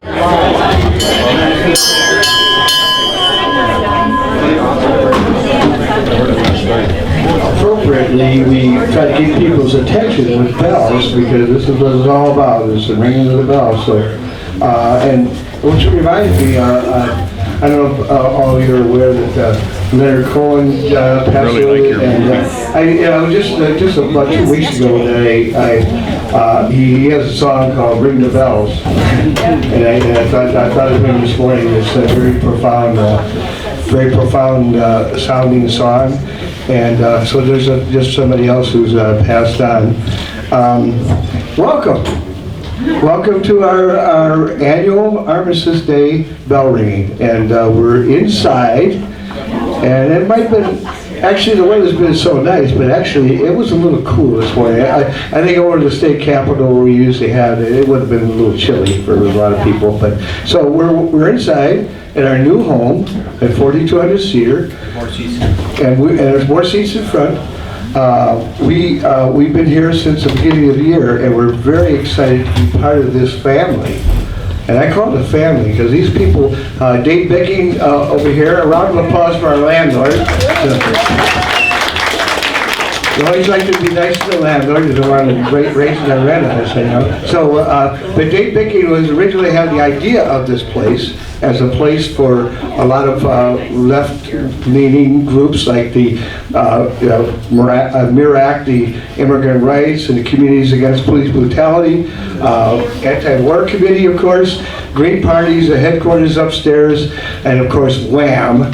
Appropriately, we try to get people's attention with bells because this is what it's all about, is the ringing of the bells. So, and which reminds me, I don't know if all of you are aware that Leonard Cohen passed away, and just about 2 weeks ago, he has a song called "Ring the Bells," and I thought of him this morning. It's a very profound sounding song, and so there's just somebody else who's passed on. Welcome to our annual Armistice Day bell ringing, and we're inside, and it might have been, actually the weather's been so nice, but actually it was a little cool this morning. I think over the state capitol where we usually have it, it would have been a little chilly for a lot of people, but so we're inside at our new home at 4200 Cedar, and there's more seats in front. We've been here since the beginning of the year, and we're very excited to be part of this family. And I call it a family because these people, Dave Bicking over here, a round of applause for our landlord. We always like to be nice to the landlord. You don't want to raise their rent on us, you know. So, but Dave Bicking was originally had the idea of this place as a place for a lot of left-leaning groups like the MIRAC, the Immigrant Rights and the Communities Against Police Brutality, Anti-War Committee, of course, Green Party's the headquarters upstairs, and of course Wham.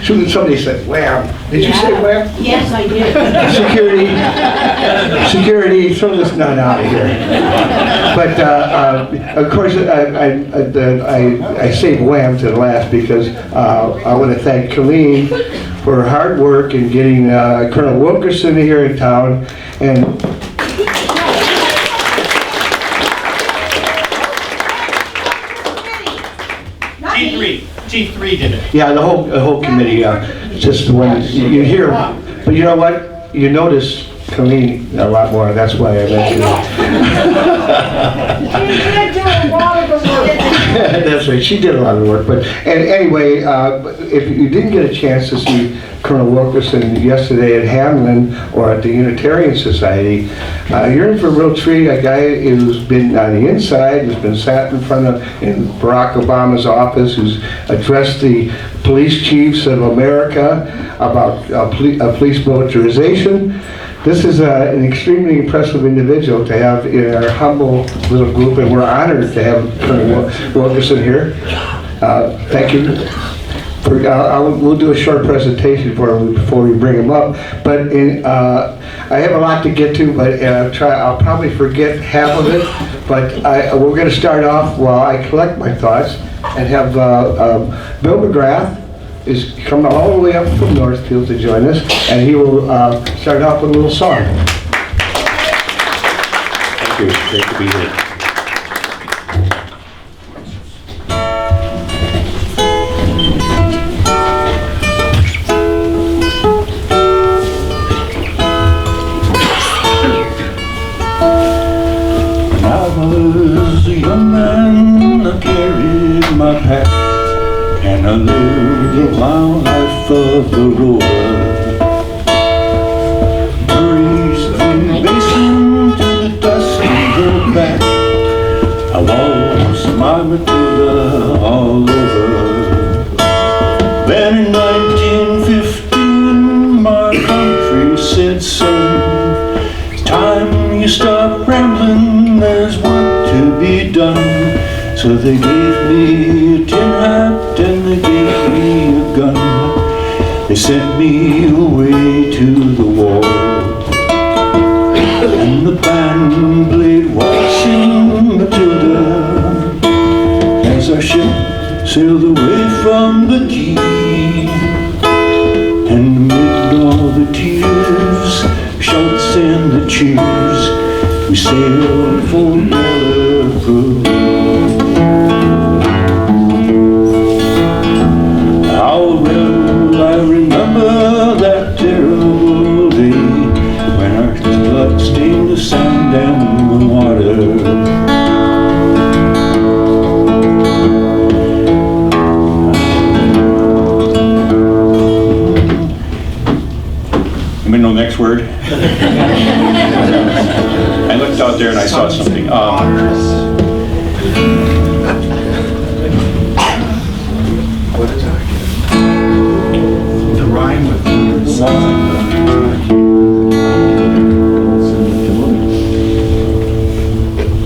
Somebody said Wham. Did you say Wham? Yes, I did. Security, throw this nut out of here. But of course, I saved Wham to the last because I want to thank Colleen for her hard work in getting Colonel Wilkerson here in town, and Chief 3 did it. yeah, the whole committee, just the one you hear. But you know what? You notice Colleen a lot more. That's why I mentioned it. That's right. She did a lot of work. But anyway, if you didn't get a chance to see Colonel Wilkerson yesterday at Hamlin or at the Unitarian Society, you're in for a real treat. A guy who's been on the inside, who's been sat in front of in Barack Obama's office, who's addressed the police chiefs of America about police militarization. This is an extremely impressive individual to have in our humble little group, and we're honored to have Colonel Wilkerson here. Thank you. We'll do a short presentation before we bring him up. But I have a lot to get to, but I'll probably forget half of it. But we're going to start off while I collect my thoughts and have Bill McGrath is coming all the way up from Northfield to join us, and he will start off with a little song. Thank you. Great to be here. When I was a young man, I carried my pack, and I lived the wild life of the rover. Breezed from the basin to the dust of the back. I waltzed my Matilda all over. Then in 1915 my country said, son, it's time you stop rambling, there's work to be done. So they gave me a tin hat and they gave me a gun. They sent me away to the war. And the band played Watching Matilda as our ship sailed away from the quay. And amid all the tears, shouts and the cheers, we sailed for Galapagos. How well I remember that terrible day when our blood stained the sand and the water. then I saw something. What is that? The rhyme with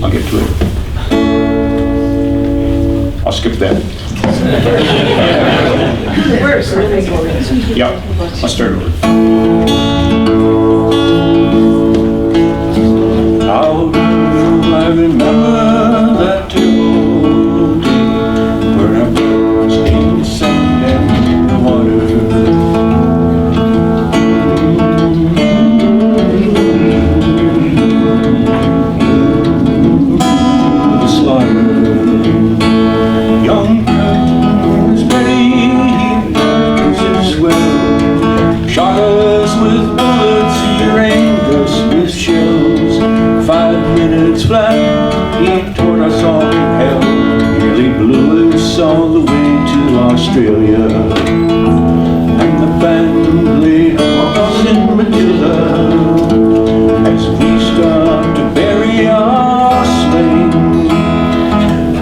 I'll get to it. I'll skip that. Yeah, I'll start over. How do I remember that terrible day where I was in the sand and the water? The slaughter. Young Colonel Betty, he burns as well. Shot us with bullets, he rained us with shells. 5 minutes flat, he tore us all to hell. Nearly blew us all the way to Australia. And the band played us in Matilda as we stopped to bury our slain.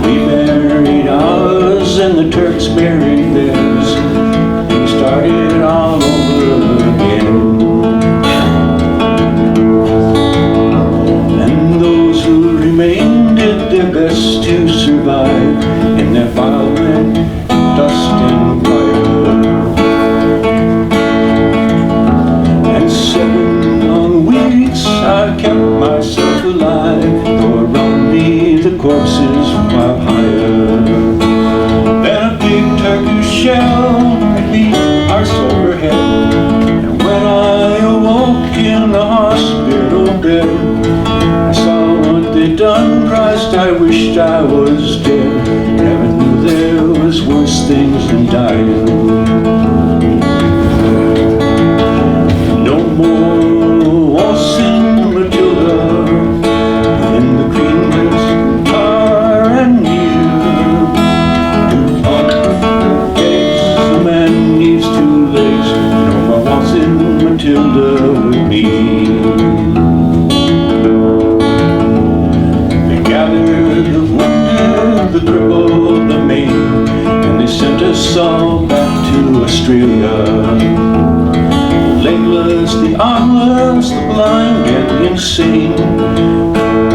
We buried ours and the Turks buried theirs. We started all over again. Did their best to survive in their violent dust and fire. And 7 long weeks I kept myself alive, though around me the corpses fly higher. Then a big Turkish shell beat our silver head, and when I awoke in the hospital bed, I saw what they'd done. Christ, I wished I was dead. Never knew there was worse things than dying. No more waltzing Matilda in the green dress, far and near. On the eggs, the man needs 2 legs. No more waltzing Matilda with me. The crippled, the maimed, and they sent us all back to Australia. The legless, the armless, the blind and the insane,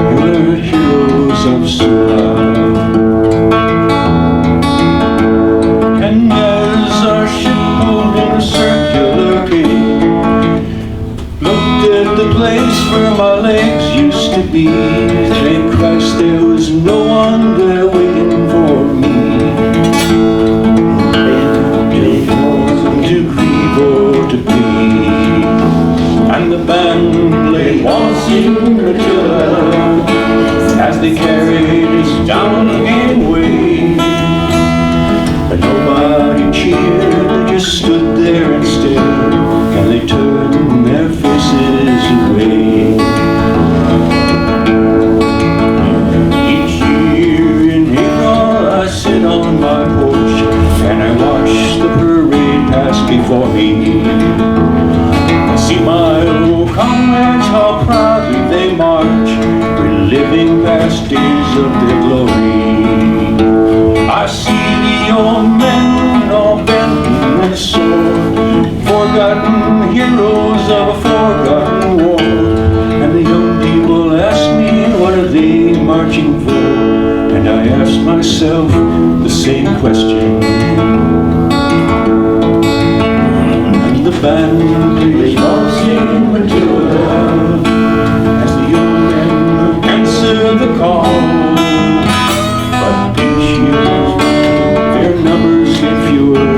we were heroes of Sula. And as our ship pulled in a circular gate, looked at the place where my legs used to be, thank Christ there was no one there waiting for me. To grieve or to plead. And the band played waltzing Matilda as they carried us down the gangway. But nobody cheered, they just stood there and stared, and they turned their faces away. Each year in April I sit on my porch and I watch the parade pass before me. I see my old comrades, how proudly they march, reliving past days of their glory. I see the old men all bent and sore, forgotten heroes of a forgotten war. And the young people ask me, what are they marching for? And I ask myself the same question. And the band plays waltzing Matilda as the young men answer the call. But each year their numbers get fewer,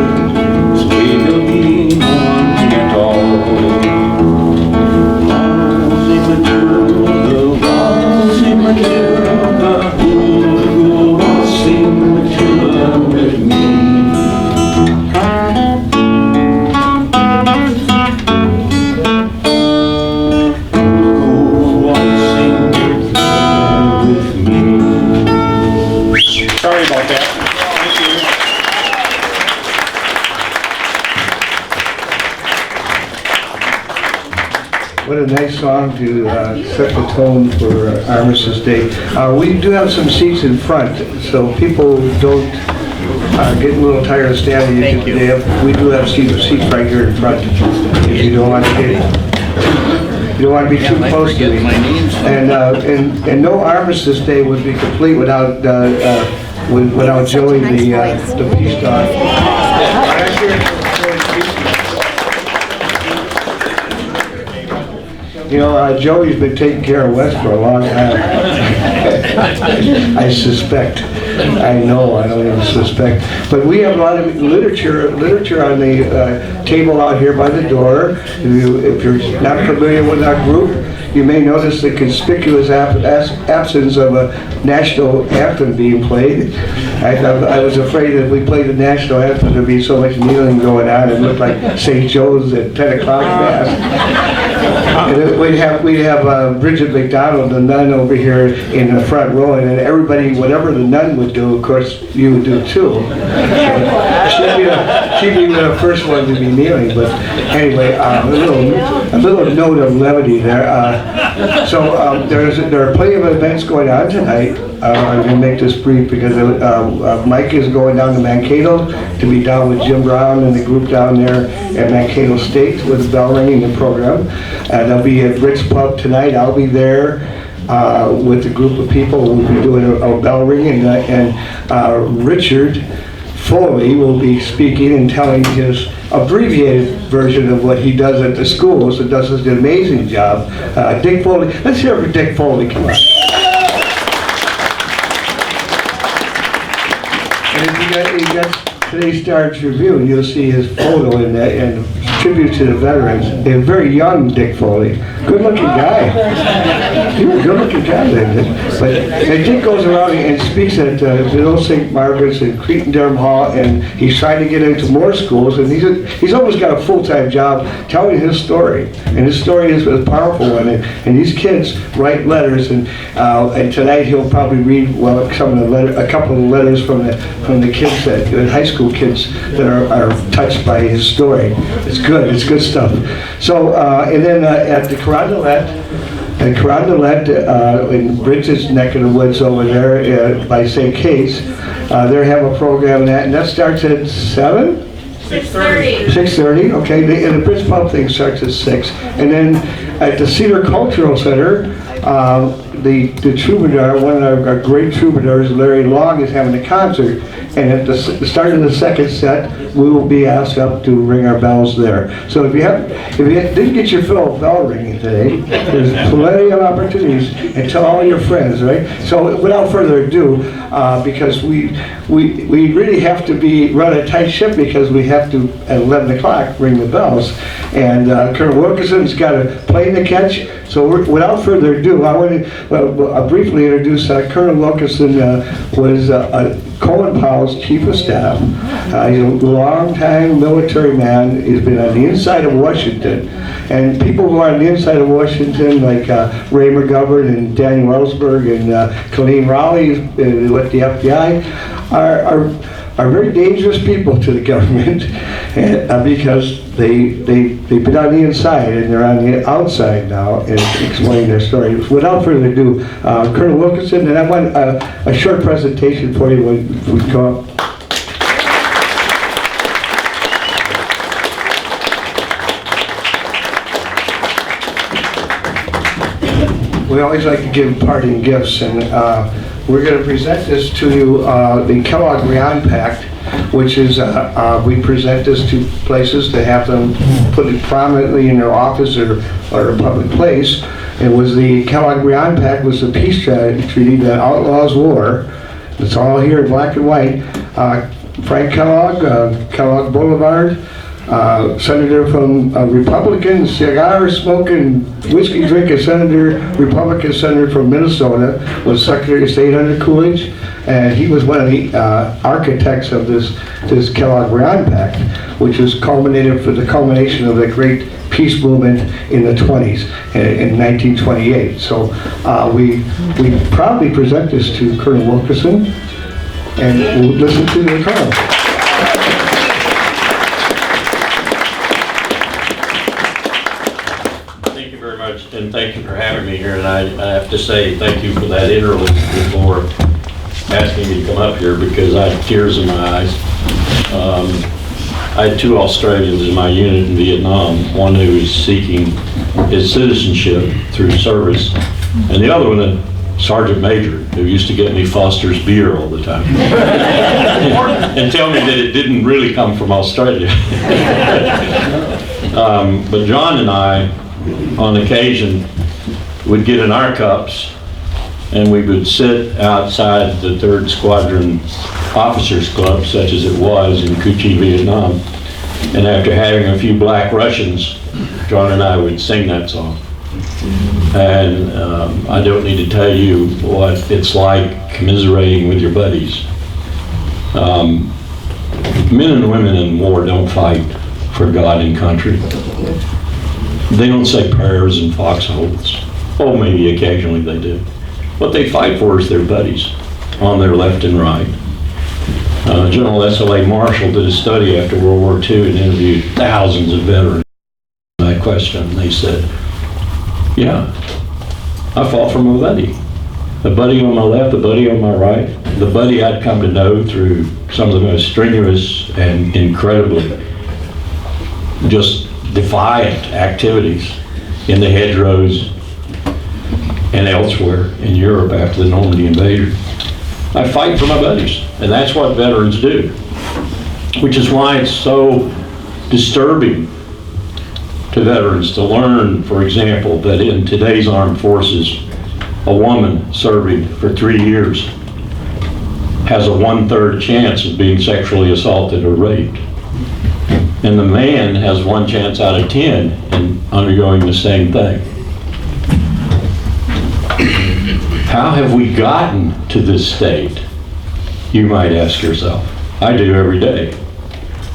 so there'll be no one at all. Waltzing Matilda, waltzing Matilda, who'll go waltzing Matilda with me? a nice song to set the tone for Armistice Day. We do have some seats in front, so people don't get a little tired of standing. Thank you. We do have seats right here in front. If you don't want to get, you don't want to be too close to me. And no Armistice Day would be complete without Joey, the peace dog. You know, Joey's been taking care of Wes for a long time. I suspect. I know, I don't even suspect. But we have a lot of literature on the table out here by the door. If you're not familiar with our group, you may notice the conspicuous absence of a national anthem being played. I was afraid that if we played the national anthem, there'd be so much kneeling going on. It looked like St. Joe's at 10 o'clock mass. And we'd have Bridget McDonald, the nun, over here in the front row, and then everybody, whatever the nun would do, of course, you would do too. She'd be the first one to be kneeling. But anyway, a little note of levity there. There are plenty of events going on tonight. I'm going to make this brief because Mike is going down to Mankato to be down with Jim Brown and the group down there at Mankato State with the bell ringing the program. They'll be at Rick's Pub tonight. I'll be there with a group of people. We'll be doing a bell ringing, and Richard Foley will be speaking and telling his abbreviated version of what he does at the schools and does such an amazing job. Dick Foley, let's hear it for Dick Foley, come on. And if you got today's Star's Review, you'll see his photo in that, and tribute to the veterans. A very young Dick Foley. Good-looking guy. You're a good-looking guy, then. But Dick goes around and speaks at Little St. Margaret's and Cretin-Durham Hall, and he's trying to get into more schools, and he's almost got a full-time job telling his story. And his story is a powerful one, and these kids write letters, and tonight he'll probably read a couple of letters from the kids, high school kids that are touched by his story. It's good stuff. So, and then at the Carondelet, in Bridget's neck of the woods over there by St. Kate's, they have a program and that starts at 7? 6:30. 6:30, okay. And the Bridge Pub thing starts at 6. And then at the Cedar Cultural Center, the troubadour, one of our great troubadours, Larry Long, is having a concert. And at the start of the second set, we will be asked up to ring our bells there. So if you didn't get your fill of bell ringing today, there's plenty of opportunities, and tell all your friends, right? So without further ado, because we really have to run a tight ship because we have to at 11 o'clock ring the bells, and Colonel Wilkerson's got a plane to catch. So without further ado, I want to briefly introduce Colonel Wilkerson. Was Colin Powell's chief of staff. He's a long-time military man. He's been on the inside of Washington. And people who are on the inside of Washington, like Ray McGovern and Daniel Ellsberg and Colleen Rowley with the FBI, are very dangerous people to the government because they've been on the inside and they're on the outside now and explaining their story. Without further ado, Colonel Wilkerson, and I want a short presentation for you when we come up. We always like to give parting gifts, and we're going to present this to you, the Kellogg-Briand Pact, which is, we present this to places to have them put it prominently in their office or a public place. It was the Kellogg-Briand Pact was the peace treaty that outlaws war. It's all here in black and white. Frank Kellogg, Kellogg Boulevard, senator from Republican, cigar-smoking, whiskey-drinking senator, Republican senator from Minnesota, was Secretary of State under Coolidge, and he was one of the architects of this Kellogg-Briand Pact, which was the culmination of the great peace movement in the 20s, in 1928. So we proudly present this to Colonel Wilkerson, and we'll listen to the Colonel. Thank you very much. and thank you for having me here. And I have to say thank you for that interlude before asking me to come up here, because I had tears in my eyes. I had 2 Australians in my unit in Vietnam, one who was seeking his citizenship through service, and the other one, a sergeant major, who used to get me Foster's beer all the time and tell me that it didn't really come from Australia. But John and I, on occasion, would get in our cups and we would sit outside the 3rd Squadron Officers Club, such as it was in Cu Chi, Vietnam. And after having a few Black Russians, John and I would sing that song. And I don't need to tell you what it's like commiserating with your buddies. Men and women in war don't fight for God and country. They don't say prayers in foxholes. Oh, maybe occasionally they do. What they fight for is their buddies on their left and right. General S.L.A. Marshall did a study after World War II and interviewed thousands of veterans. And I questioned them, and they said, yeah, I fought for my buddy. The buddy on my left, the buddy on my right, the buddy I'd come to know through some of the most strenuous and incredibly just defiant activities in the hedgerows and elsewhere in Europe after the Normandy invasion. I fight for my buddies, and that's what veterans do, which is why it's so disturbing to veterans to learn, for example, that in today's armed forces, a woman serving for 3 years has a 1/3 chance of being sexually assaulted or raped. And the man has 1 chance out of 10 in undergoing the same thing. How have we gotten to this state? You might ask yourself. I do every day.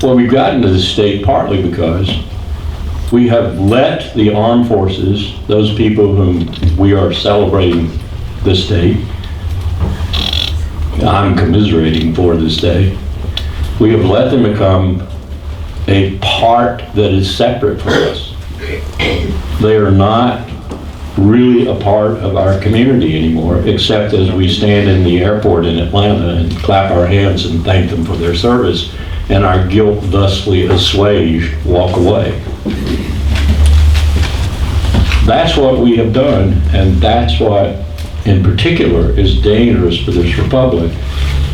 Well, we've gotten to this state partly because we have let the armed forces, those people whom we are celebrating this day, I'm commiserating for this day, we have let them become a part that is separate from us. They are not really a part of our community anymore, except as we stand in the airport in Atlanta and clap our hands and thank them for their service, and our guilt thusly assuaged, walk away. That's what we have done, and that's what in particular is dangerous for this republic.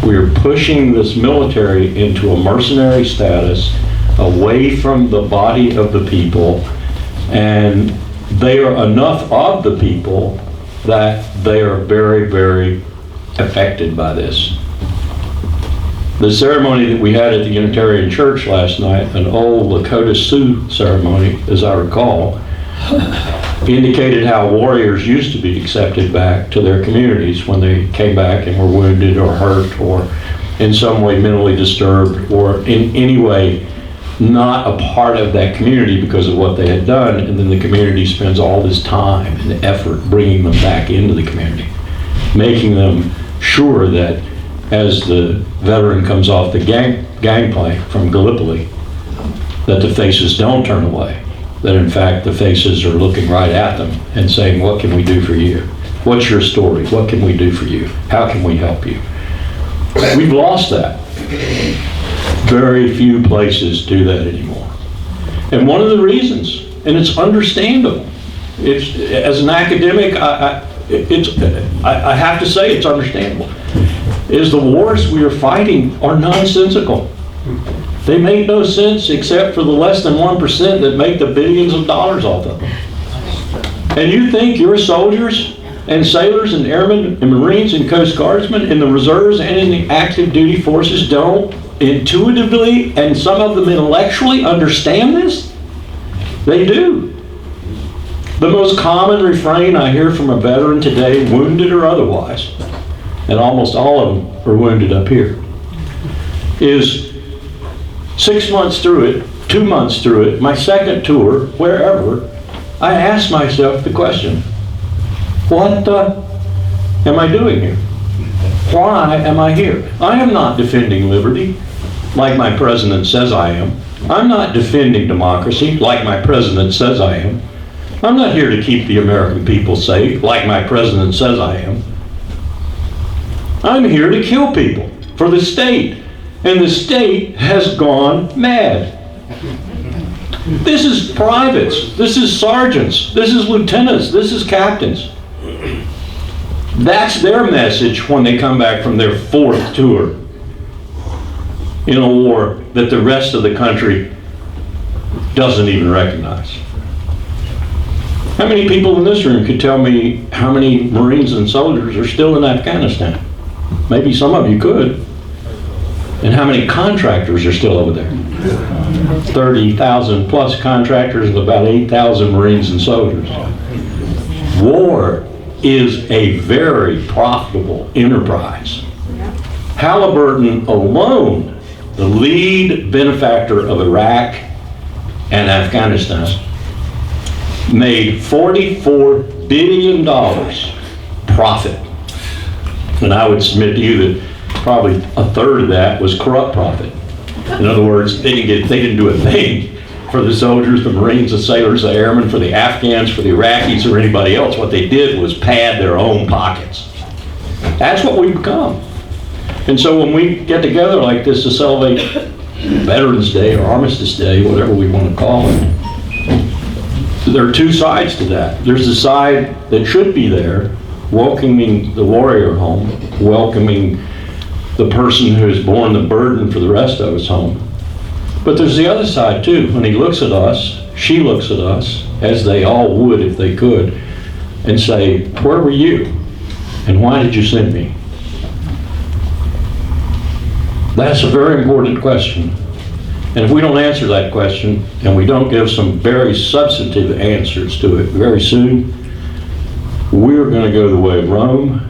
We are pushing this military into a mercenary status away from the body of the people, and they are enough of the people that they are very, very affected by this. The ceremony that we had at the Unitarian Church last night, an old Lakota Sioux ceremony, as I recall, indicated how warriors used to be accepted back to their communities when they came back and were wounded or hurt or in some way mentally disturbed or in any way not a part of that community because of what they had done, and then the community spends all this time and effort bringing them back into the community, making them sure that as the veteran comes off the gangplank from Gallipoli, that the faces don't turn away, that in fact the faces are looking right at them and saying, what can we do for you? What's your story? What can we do for you? How can we help you? We've lost that. Very few places do that anymore. And one of the reasons, and it's understandable, it's, as an academic, I have to say it's understandable, is the wars we are fighting are nonsensical. They make no sense except for the less than 1% that make the billions of dollars off of them. And you think your soldiers and sailors and airmen and Marines and Coast Guardsmen in the reserves and in the active duty forces don't intuitively and some of them intellectually understand this? They do. The most common refrain I hear from a veteran today, wounded or otherwise, and almost all of them are wounded up here, is 6 months through it, 2 months through it, my second tour, wherever, I ask myself the question, what am I doing here? Why am I here? I am not defending liberty like my president says I am. I'm not defending democracy like my president says I am. I'm not here to keep the American people safe, like my president says I am. I'm here to kill people for the state, and the state has gone mad. This is privates, this is sergeants, this is lieutenants, this is captains. That's their message when they come back from their 4th tour in a war that the rest of the country doesn't even recognize. How many people in this room could tell me how many Marines and soldiers are still in Afghanistan? Maybe some of you could. And how many contractors are still over there? 30,000 plus contractors and about 8,000 Marines and soldiers. War is a very profitable enterprise. Halliburton alone, the lead benefactor of Iraq and Afghanistan, made $44 billion profit. And I would submit to you that probably a third of that was corrupt profit. In other words, they didn't do a thing for the soldiers, the Marines, the sailors, the airmen, for the Afghans, for the Iraqis, or anybody else. What they did was pad their own pockets. That's what we've become. And so when we get together like this to celebrate Veterans Day or Armistice Day, whatever we want to call it, there are two sides to that. There's the side that should be there, welcoming the warrior home, welcoming the person who has borne the burden for the rest of us home. But there's the other side too. When he looks at us, she looks at us, as they all would if they could, and say, where were you? And why did you send me? That's a very important question. And if we don't answer that question, and we don't give some very substantive answers to it very soon, we're going to go the way of Rome.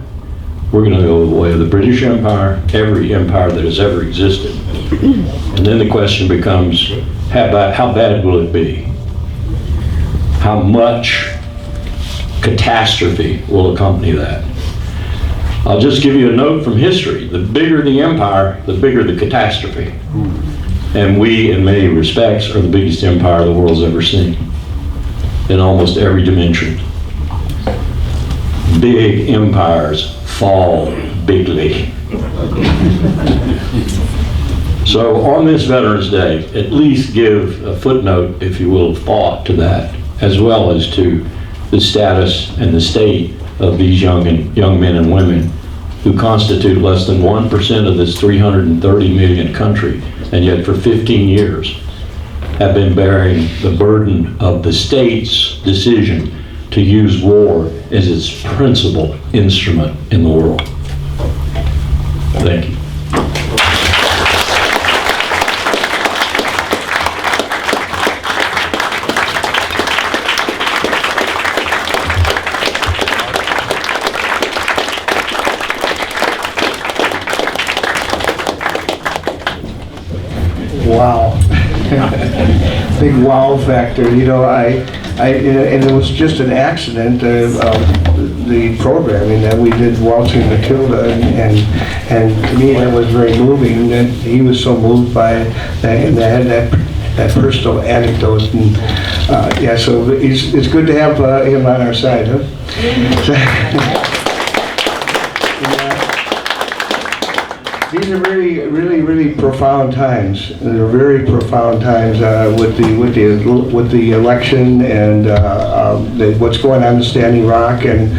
We're going to go the way of the British Empire, every empire that has ever existed. And then the question becomes, how bad will it be? How much catastrophe will accompany that? I'll just give you a note from history. The bigger the empire, the bigger the catastrophe. And we, in many respects, are the biggest empire the world's ever seen, in almost every dimension. Big empires fall bigly. So on this Veterans Day, at least give a footnote, if you will, of thought to that, as well as to the status and the state of these young men and women who constitute less than 1% of this 330 million country, and yet for 15 years have been bearing the burden of the state's decision to use war as its principal instrument in the world. Thank you. Wow. Big wow factor. You know, and it was just an accident of the programming that we did Waltzing Matilda, and to me that was very moving. And he was so moved by that personal anecdote, and yeah. So it's good to have him on our side, huh? These are really profound times. They're very profound times with the election and what's going on in Standing Rock, and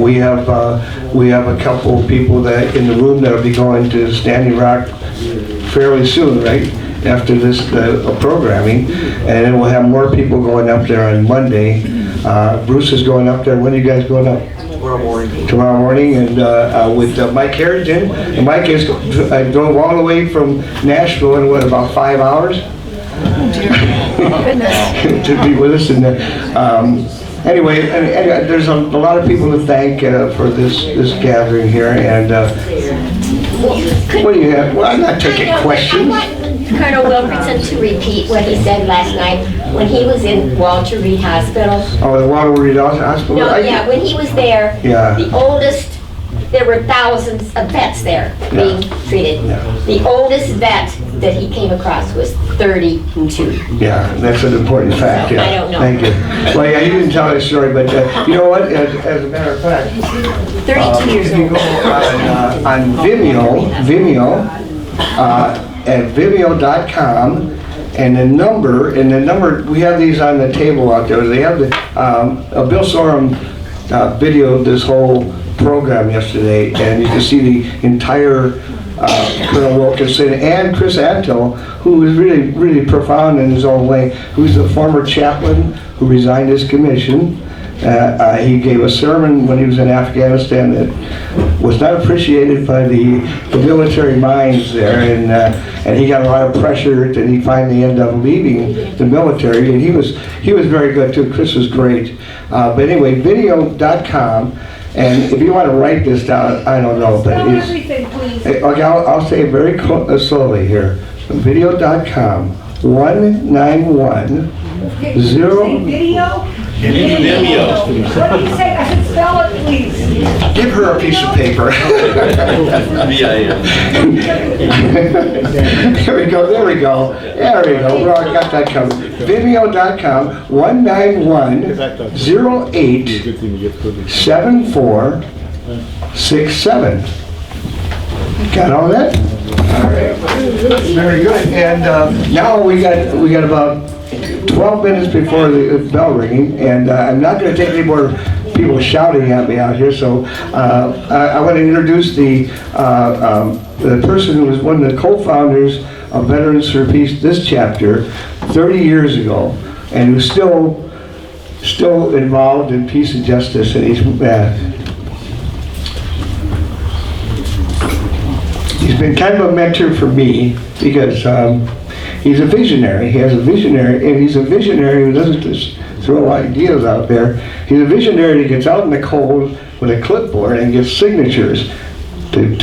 we have a couple of people that in the room that will be going to Standing Rock fairly soon, right? After this programming, and then we'll have more people going up there on Monday. Bruce is going up there. When are you guys going up? Tomorrow morning, and with Mike Harrington. And Mike is drove all the way from Nashville in what, about 5 hours? To be with us. And anyway, there's a lot of people to thank for this gathering here. And what do you have? Well, I'm not taking questions. I want Colonel Wilkerson to repeat what he said last night when he was in Walter Reed Hospital. Oh, the Walter Reed Hospital? No, yeah, when he was there, the oldest, there were thousands of vets there being treated. The oldest vet that he came across was 32. Yeah, that's an important fact, yeah. I don't know. Thank you. Well, yeah, you didn't tell that story, but you know what, as a matter of fact, 32 years if you go old. on Vimeo, at vimeo.com, and the number, we have these on the table out there. They have the, Bill Sorum videoed this whole program yesterday, and you can see the entire Colonel Wilkerson and Chris Antle, who was really, really profound in his own way, who's the former chaplain who resigned his commission. He gave a sermon when he was in Afghanistan that was not appreciated by the military minds there, and he got a lot of pressure, and he finally ended up leaving the military, and he was very good too. Chris was great. But anyway, video.com, and if you want to write this down, I don't know, but it's... everything, please. Okay, I'll say it very slowly here. Video.com, 191 Video? Vimeo. What do you say? I said spell it, please. Give her a piece of paper. There we go. We all got that covered. Vimeo.com, 191-08-7467. Got all that? All right. Very good. And now we got about 12 minutes before the bell ringing, and I'm not going to take any more people shouting at me out here, so I want to introduce the person who was one of the co-founders of Veterans for Peace, this chapter, 30 years ago, and who's still involved in peace and justice, and he's been kind of a mentor for me because he's a visionary. He has a visionary, and he's a visionary who doesn't just throw ideas out there. He's a visionary that gets out in the cold with a clipboard and gets signatures to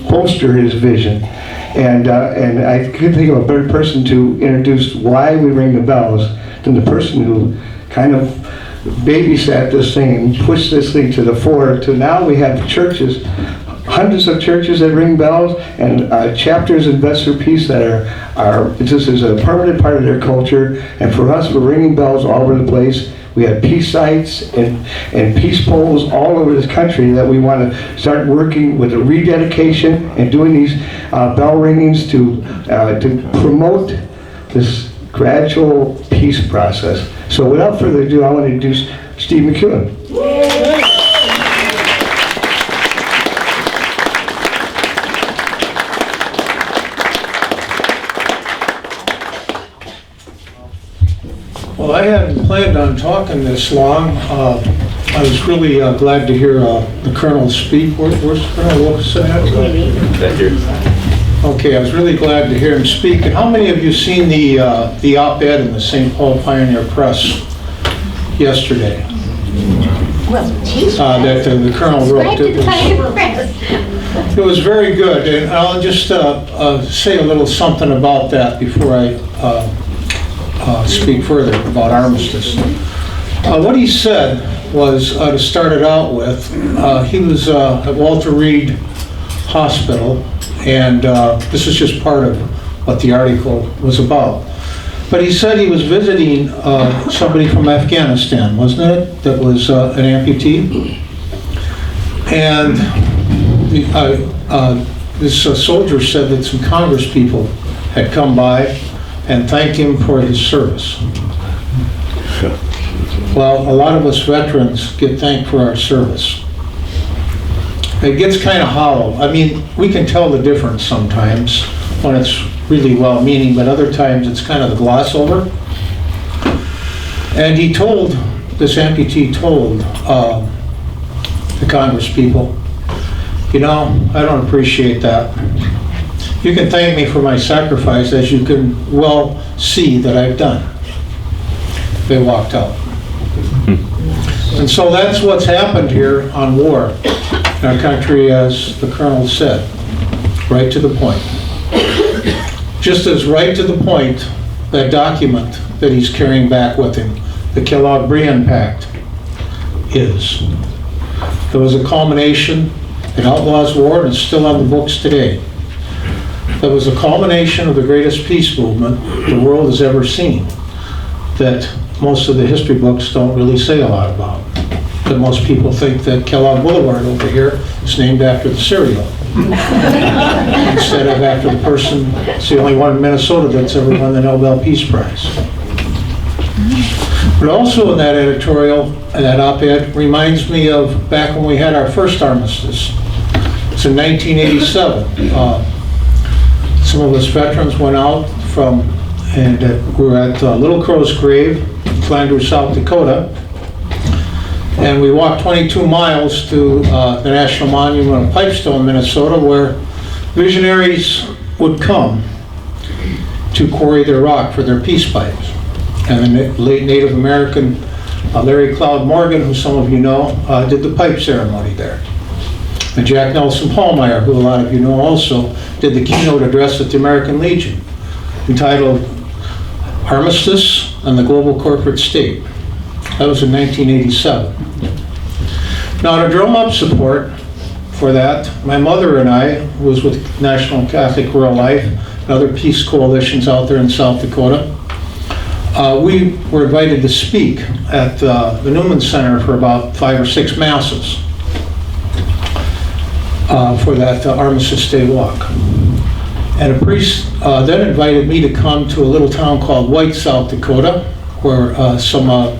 bolster his vision. And I couldn't think of a better person to introduce why we ring the bells than the person who kind of babysat this thing and pushed this thing to the fore. To now we have churches, hundreds of churches that ring bells, and chapters in Vets for Peace that are just as a permanent part of their culture. And for us, we're ringing bells all over the place. We have peace sites and peace poles all over this country that we want to start working with a rededication and doing these bell ringings to promote this gradual peace process. So without further ado, I want to introduce Steve McEwen. Well, I hadn't planned on talking this long. I was really glad to hear the Colonel speak. Where's Colonel Wilkerson at? Okay, I was really glad to hear him speak. And how many of you seen the op-ed in the St. Paul Pioneer Press yesterday? Well, geez. That the Colonel wrote. It was very good, and I'll just say a little something about that before I speak further about Armistice. What he said was, to start it out with, he was at Walter Reed Hospital, and this is just part of what the article was about. But he said he was visiting somebody from Afghanistan, wasn't it? That was an amputee. And this soldier said that some Congress people had come by and thanked him for his service. Well, a lot of us veterans get thanked for our service. It gets kind of hollow. I mean, we can tell the difference sometimes when it's really well-meaning, but other times it's kind of the gloss over. And he told, this amputee told the Congress people, you know, I don't appreciate that. You can thank me for my sacrifice, as you can well see that I've done. They walked out. And so that's what's happened here on war in our country, as the Colonel said, right to the point. Just as right to the point, that document that he's carrying back with him, the Kellogg-Briand Pact, is. There was a culmination. It outlaws war, and it's still on the books today. that was a culmination of the greatest peace movement the world has ever seen, that most of the history books don't really say a lot about. But most people think that Kellogg Boulevard over here is named after the cereal. Instead of after the person, it's the only one in Minnesota that's ever won the Nobel Peace Prize. But also in that editorial, that op-ed, reminds me of back when we had our first armistice. It's in 1987. Some of us veterans went out from, and we're at Little Crow's Grave, Flanders, South Dakota. And we walked 22 miles to the National Monument of Pipestone, Minnesota, where visionaries would come to quarry their rock for their peace pipes. And the late Native American Larry Cloud Morgan, who some of you know, did the pipe ceremony there. And Jack Nelson Pallmeyer, who a lot of you know also, did the keynote address at the American Legion, entitled Armistice and the Global Corporate State. That was in 1987. Now, to drum up support for that, my mother and I, who was with National Catholic Rural Life and other peace coalitions out there in South Dakota, we were invited to speak at the Newman Center for about 5 or 6 masses for that Armistice Day walk. And a priest then invited me to come to a little town called White, South Dakota, where some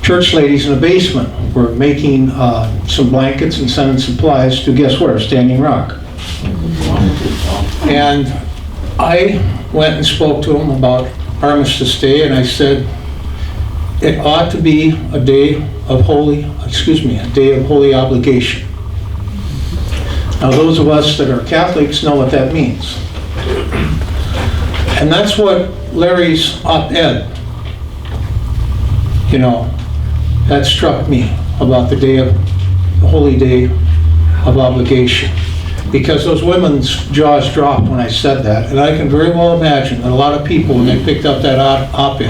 church ladies in a basement were making some blankets and sending supplies to, guess where, Standing Rock. And I went and spoke to them about Armistice Day, and I said it ought to be a day of holy obligation. Now, those of us that are Catholics know what that means. And that's what Larry's op-ed, that struck me about the holy day of obligation. Because those women's jaws dropped when I said that. And I can very well imagine that a lot of people, when they picked up that op-ed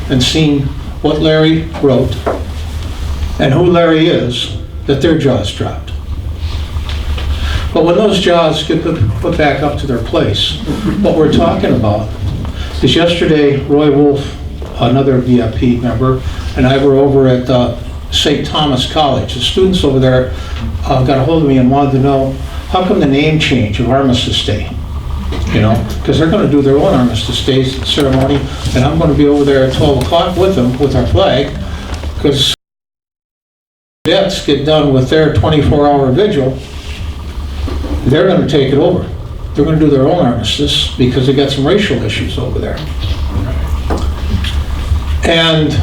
and seen what Larry wrote and who Larry is, that their jaws dropped. But when those jaws get put back up to their place, what we're talking about is yesterday, Roy Wolf, another VFP member, and I were over at St. Thomas College. The students over there got a hold of me and wanted to know, how come the name change of Armistice Day? Because they're going to do their own Armistice Day ceremony, and I'm going to be over there at 12 o'clock with them, with our flag, because cadets get done with their 24-hour vigil, they're going to take it over. They're going to do their own armistice because they got some racial issues over there. And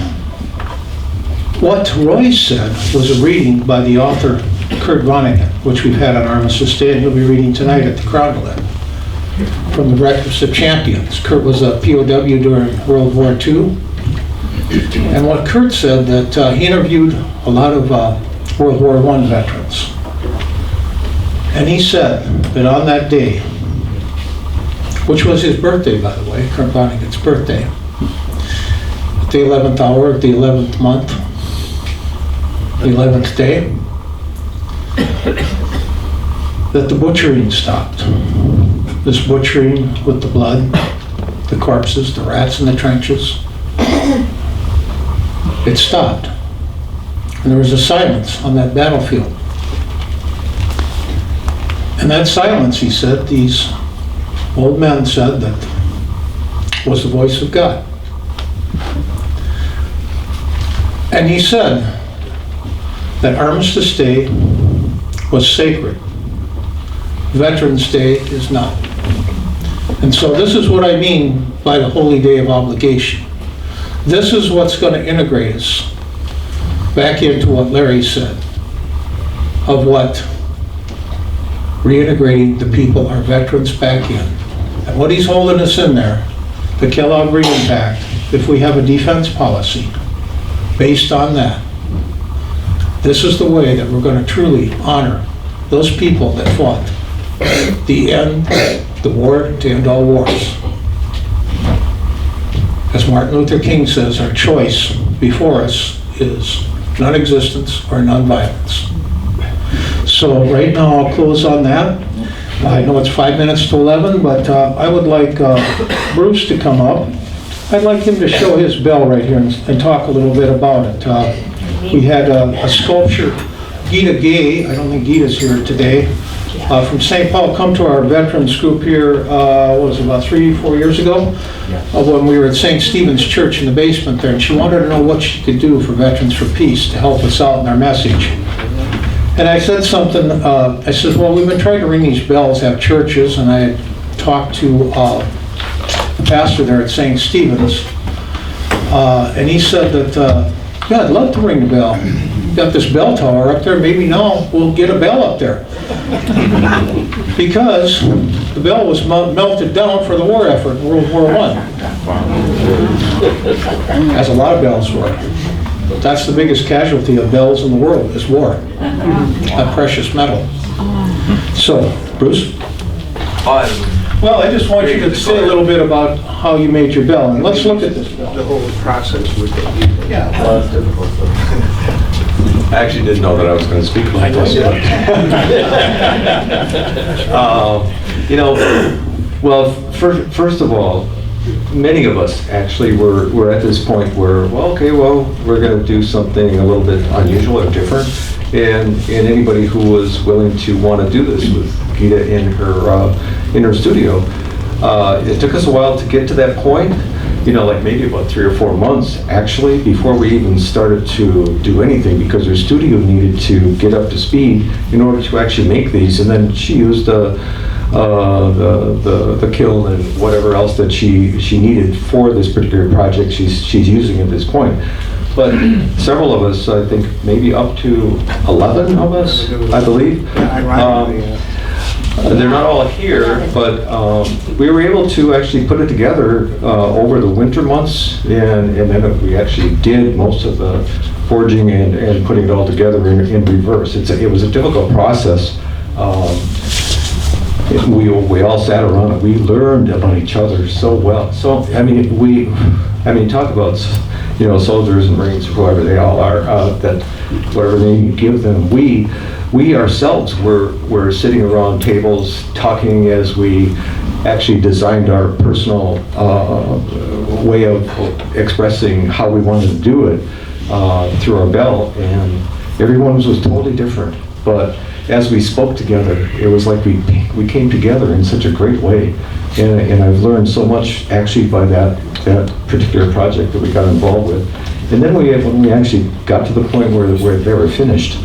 what Roy said was a reading by the author Kurt Vonnegut, which we've had on Armistice Day, and he'll be reading tonight at the Crowdlet from the Breakfast of Champions. Kurt was a POW during World War II. And what Kurt said, that he interviewed a lot of World War I veterans. And he said that on that day, which was his birthday, by the way, Kurt Vonnegut's birthday, the 11th hour of the 11th month, the 11th day, that the butchering stopped. This butchering with the blood, the corpses, the rats in the trenches, it stopped. And there was a silence on that battlefield. And that silence, he said, these old men said, that was the voice of God. And he said that Armistice Day was sacred. Veterans Day is not. And so this is what I mean by the holy day of obligation. This is what's going to integrate us back into what Larry said, of what reintegrating the people, our veterans, back in. And what he's holding us in there, the Kellogg Green Pact, if we have a defense policy based on that, this is the way that we're going to truly honor those people that fought the war to end all wars. As Martin Luther King says, our choice before us is non-existence or non-violence. So right now I'll close on that. I know it's 5 minutes to 11, but I would like Bruce to come up. I'd like him to show his bell right here and talk a little bit about it. We had a sculpture, Gita Gay, I don't think Gita's here today, from St. Paul, come to our veterans group here, what was it, about 3-4 years ago? When we were at St. Stephen's Church in the basement there, and she wanted to know what she could do for Veterans for Peace to help us out in our message. And I said something, I said, well, we've been trying to ring these bells at churches, and I had talked to the pastor there at St. Stephen's, and he said that, yeah, I'd love to ring the bell. Got this bell tower up there, maybe now we'll get a bell up there. Because the bell was melted down for the war effort in World War I. As a lot of bells were. But that's the biggest casualty of bells in the world, is war. A precious metal. So, Bruce? Well, I just want you to say a little bit about how you made your bell, and let's look at this bell. The whole process with it. Yeah. I actually didn't know that I was going to speak like this. Well, first of all, many of us actually were at this point where, well, we're going to do something a little bit unusual or different, and anybody who was willing to want to do this with Gita in her studio. It took us a while to get to that point. Like maybe about 3 or 4 months actually before we even started to do anything, because her studio needed to get up to speed in order to actually make these. And then she used the kiln and whatever else that she needed for this particular project she's using at this point. But several of us, I think maybe up to 11 of us, I believe. They're not all here, but we were able to actually put it together over the winter months, and then we actually did most of the forging and putting it all together in reverse. It was a difficult process. We all sat around and we learned about each other so well. So talk about soldiers and Marines, whoever they all are, that whatever name you give them, we ourselves were sitting around tables talking as we actually designed our personal way of expressing how we wanted to do it through our bell, and everyone's was totally different. But as we spoke together, it was like we came together in such a great way, and I've learned so much actually by that particular project that we got involved with. And then when we actually got to the point where they were finished,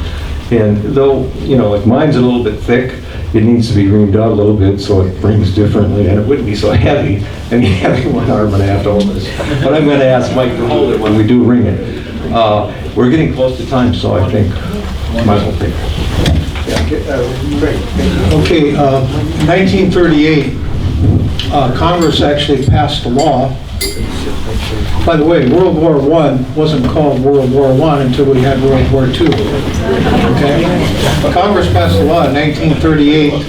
and though, like mine's a little bit thick, it needs to be reamed out a little bit so it rings differently, and it wouldn't be so heavy, and having one arm and I have to hold this. But I'm going to ask Mike to hold it when we do ring it. We're getting close to time, so I think might as well take it. Okay, 1938, Congress actually passed a law. By the way, World War I wasn't called World War I until we had World War II. Okay? Congress passed a law in 1938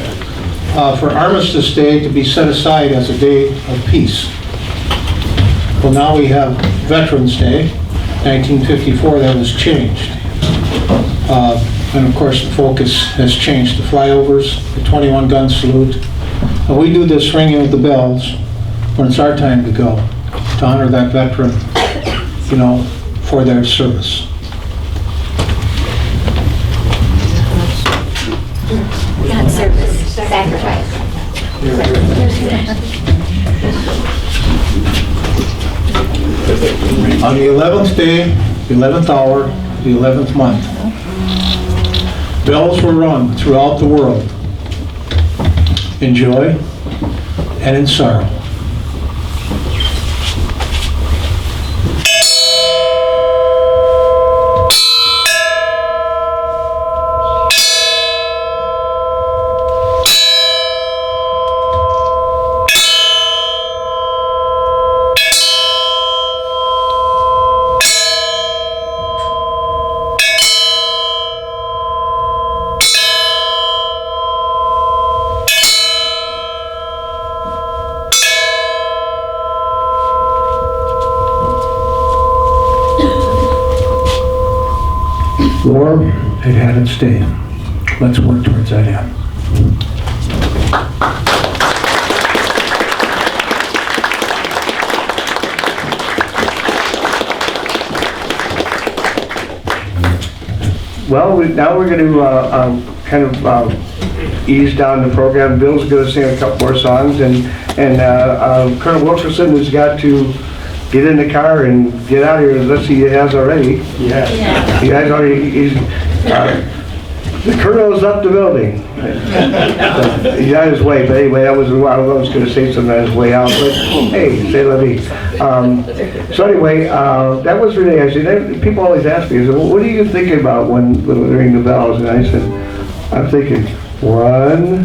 for Armistice Day to be set aside as a day of peace. Well, now we have Veterans Day. 1954, that was changed. And of course, the focus has changed to flyovers, the 21-gun salute. And we do this ringing of the bells when it's our time to go, to honor that veteran, for their service. Not service, sacrifice. On the 11th day, the 11th hour, the 11th month, bells were rung throughout the world in joy and in sorrow. War had had its day. Let's work towards that end. Well, now we're going to kind of ease down the program. Bill's going to sing a couple more songs, and Colonel Wilkerson has got to get in the car and get out of here, unless he has already. Yeah. He has already. The colonel's up the building. He's on his way, but anyway, I was going to say something on his way out, but hey, say la vie. So anyway, that was really actually, people always ask me, they say, well, what are you thinking about when we ring the bells? And I said, I'm thinking, 1, 2,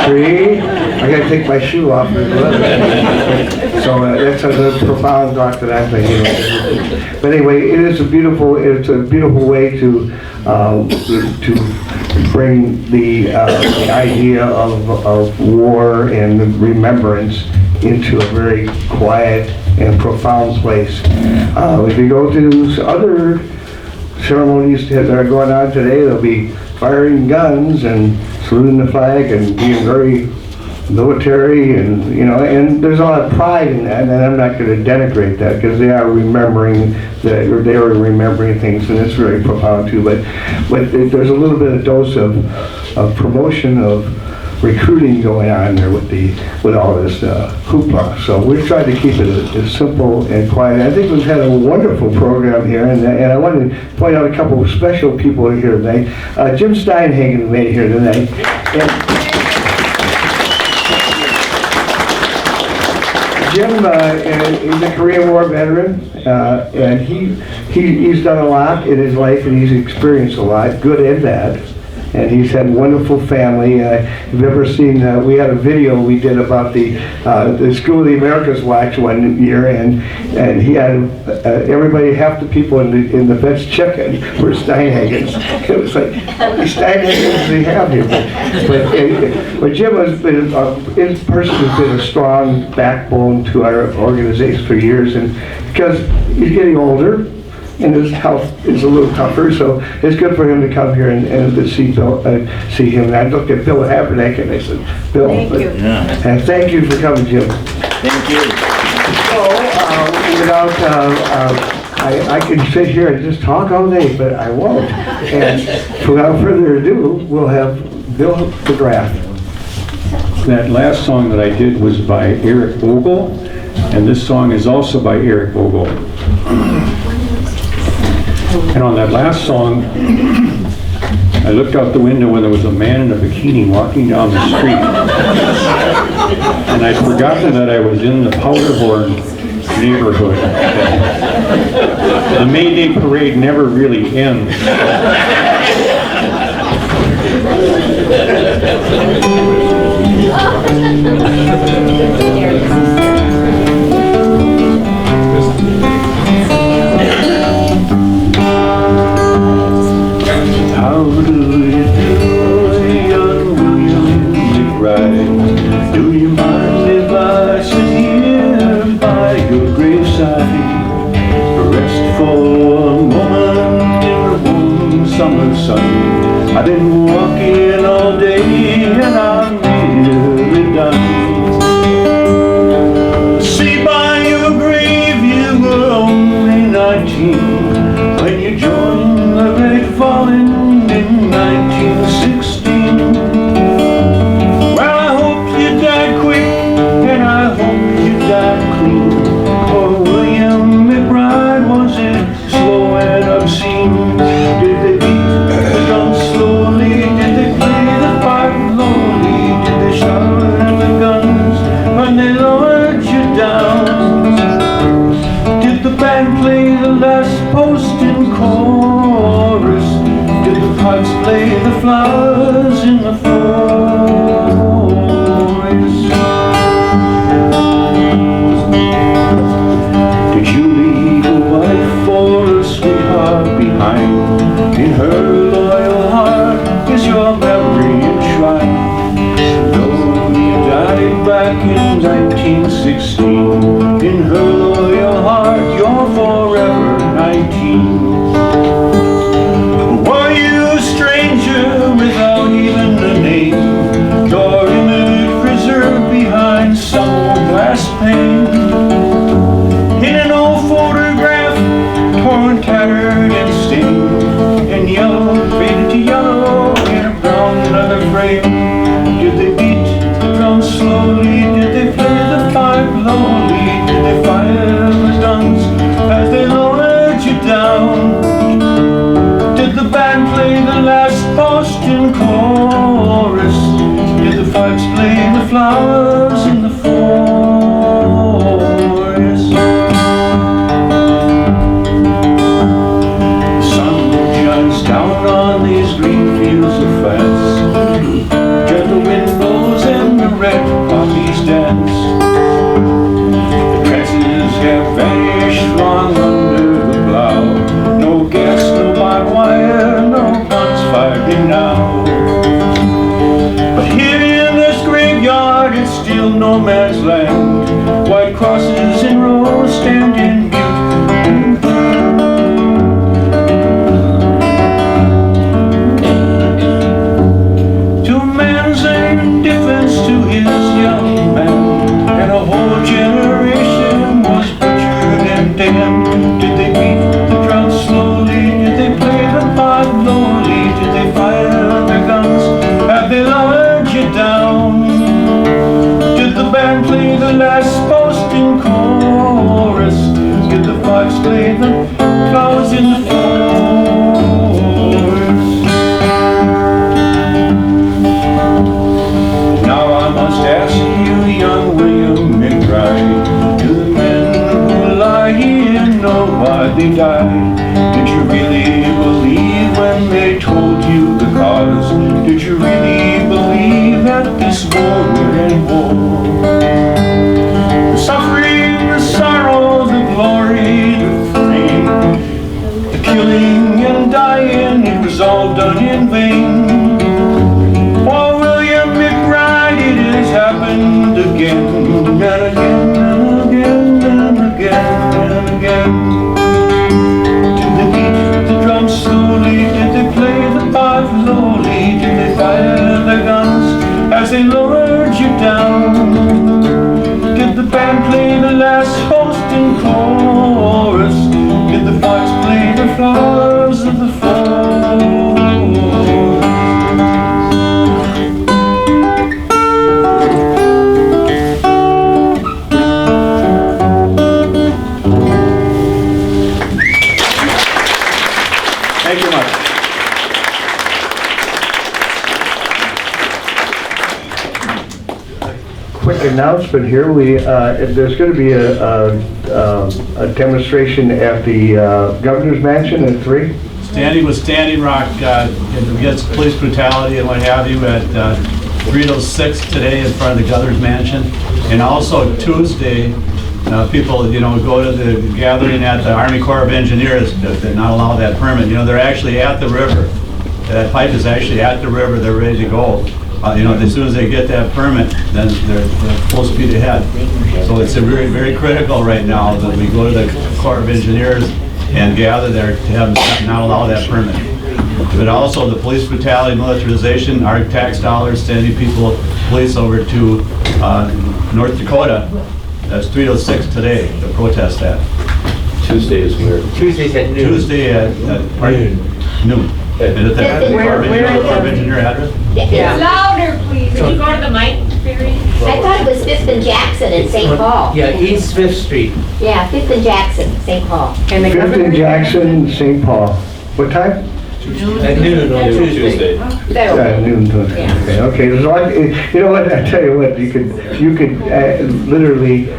3. I gotta take my shoe off. So that's a profound thought that I'm thinking. But anyway, it's a beautiful way to bring the idea of war and remembrance into a very quiet and profound place. If you go to other ceremonies that are going on today, they'll be firing guns and saluting the flag and being very military, and and there's a lot of pride in that, and I'm not going to denigrate that, because they are remembering things, and it's very profound too. But there's a little bit of dose of promotion, of recruiting going on there with all this hoopla. So we've tried to keep it as simple and quiet. I think we've had a wonderful program here, and I wanted to point out a couple of special people here today. Jim Steinhagen made it here today. Jim is a Korean War veteran, and he's done a lot in his life, and he's experienced a lot, good and bad. And he's had a wonderful family. If you've ever seen, we had a video we did about the School of the Americas watch one year, and he had everybody, half the people in the vets checking were Steinhagens. It was like, how many Steinhagens do they have here? But Jim has been, his person has been a strong backbone to our organization for years, and because he's getting older, and his health is a little tougher, so it's good for him to come here and to see Bill, see him. And I looked at Bill Habernack and I said, Bill, and thank you for coming, Jim. Thank you. So, I can sit here and just talk all day, but I won't. And without further ado, we'll have Bill McGrath. That last song that I did was by Eric Vogel, and this song is also by Eric Vogel. And on that last song, I looked out the window when there was a man in a bikini walking down the street. And I'd forgotten that I was in the Powderhorn neighborhood. The May Day parade never really ends. How do you do, young William McBride? Do you mind if I sit here by your graveside? Rest for a moment in the warm summer sun. I've been walking all day and I'm nearly done. See, by your grave you were only 19 when you joined the great fallen in 1916. Well, I hope you died quick, and I hope you died clean. For William McBride, was it slow and obscene? Did they beat the drum slowly? Did they play the pipe lonely? Did they shower the guns when they lowered you down? Did the band play the last post in chorus? Did the pipes play the flowers in the forest? Did you leave a wife or a sweetheart behind? In her loyal heart is your memory enshrined. Though you died back in 1916, in her loyal heart you're forever 19. Were you a stranger without even a name? Your image preserved behind some old glass pane. In an old photograph, torn, tattered, and stained. again? Did they beat the drum slowly? Did they play the pipe lowly? Did they fire the guns as they lowered you down? Did the band play the last Boston chorus? Did the pipes play the flowers in the forest? The sun shines down on these green fields of France. Gentle wind blows and the red poppies dance. The trances have vanished long under the plow. No gas, no barbed wire, no guns firing now. But here in this graveyard it's still no man's land. White crosses in rows stand in mute. To man's indifference to his young man, and a whole generation was butchered and damned. Did they beat the drum slowly? Did they play the pipe lowly? Did they fire their guns? Have they lowered you down? Did the band play the last Boston chorus? Did the pipes play the flowers in the forest? Now I must ask you, young William McBride, do the men who lie here know why they died? Did you really believe when they told you the cause? Did you really believe that this war would end war? The suffering, the sorrow, the glory, the fame, the killing and dying, it was all done in vain. For William McBride it has happened again and again and again and again and again. Did they beat the drum slowly? Did they play the pipe lowly? Did they fire their guns as they lowered you down? Did the band play the last Boston chorus? Did the pipes play the flowers of the forest? Thank you much. Quick announcement here, there's going to be a demonstration at the Governor's Mansion at 3. Standing with Standing Rock against police brutality and what have you at 306 today in front of the Governor's Mansion. And also Tuesday, people, go to the gathering at the Army Corps of Engineers that not allow that permit. They're actually at the river. That pipe is actually at the river. They're ready to go. As soon as they get that permit, then they're full speed ahead. So it's very, very critical right now that we go to the Corps of Engineers and gather there to have them not allow that permit. But also the police brutality, militarization, our tax dollars sending police over to North Dakota. That's 306 today to protest that. Tuesday is where? Tuesdays at noon. Tuesday at noon. Is it the Corps of Engineer address? Yeah. Louder, please. Could you go to the mic, Barry? I thought it was 5th and Jackson in St. Paul. Yeah, East 5th Street. Yeah, 5th and Jackson, St. Paul. 5th and Jackson, St. Paul. What time? At noon on Tuesday. Noon. Yeah. Okay. So you know what? I tell you what. You could literally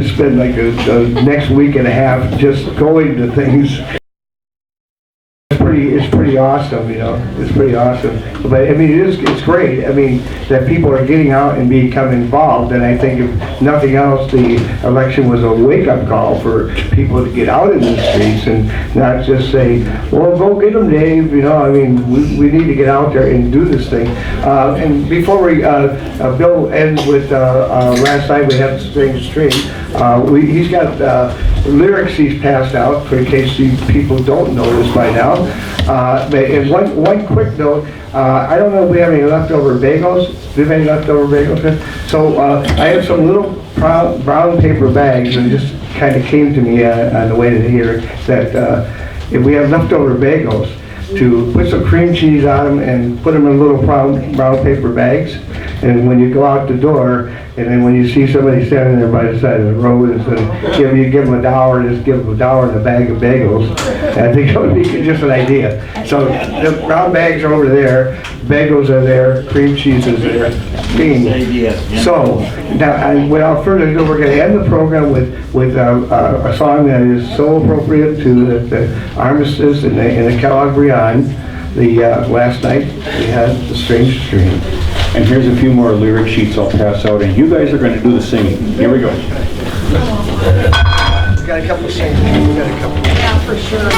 spend like the next week and a half just going to things. It's pretty awesome, It's pretty awesome. But I mean, it's great. I mean, that people are getting out and become involved. And I think if nothing else, the election was a wake-up call for people to get out in the streets and not just say, "Well, go get them, Dave." I mean, we need to get out there and do this thing. And before we, Bill ends with last night we had things straight. He's got lyrics he's passed out for in case people don't know this by now. And one quick note, I don't know if we have any leftover bagels. Do you have any leftover bagels? So I have some little brown paper bags, and it just kind of came to me on the way to here that if we have leftover bagels, to put some cream cheese on them and put them in little brown paper bags. And when you go out the door, and then when you see somebody standing there by the side of the road and you give them $1, just give them $1 and a bag of bagels. And I think that would be just an idea. So the brown bags are over there, bagels are there, cream cheese is there, beans. So now, without further ado, we're going to end the program with a song that is so appropriate to the Armistice and the Kellogg Briand. Last night we had The Strangest Dream. And here's a few more lyric sheets I'll pass out, and you guys are going to do the singing. Here we go. We got a couple singers. We got a couple. Yeah, for sure.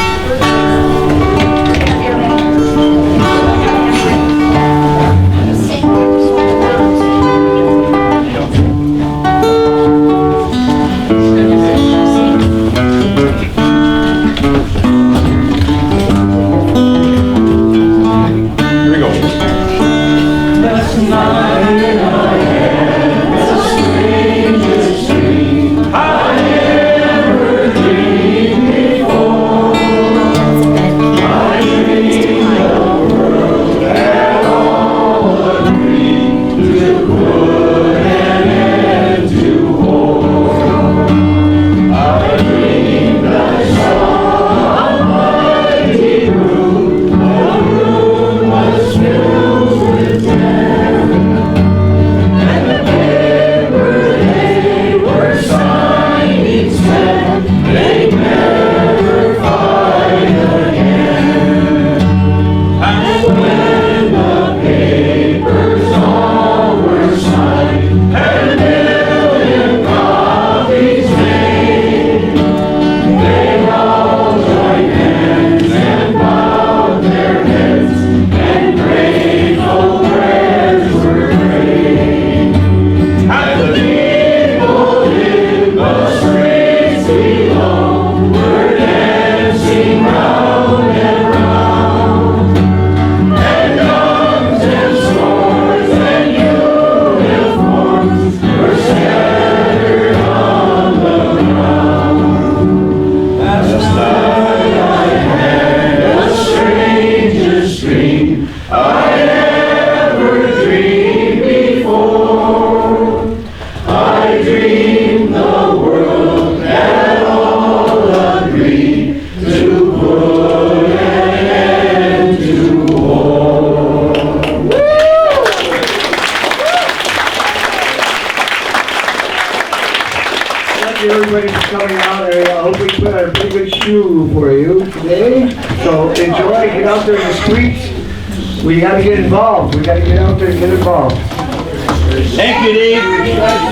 Here we go. Everybody for coming out. I hope we put on a pretty good shoe for you today. So enjoy, get out there in the streets. We got to get involved. We got to get out there and get involved. Thank you, Dave.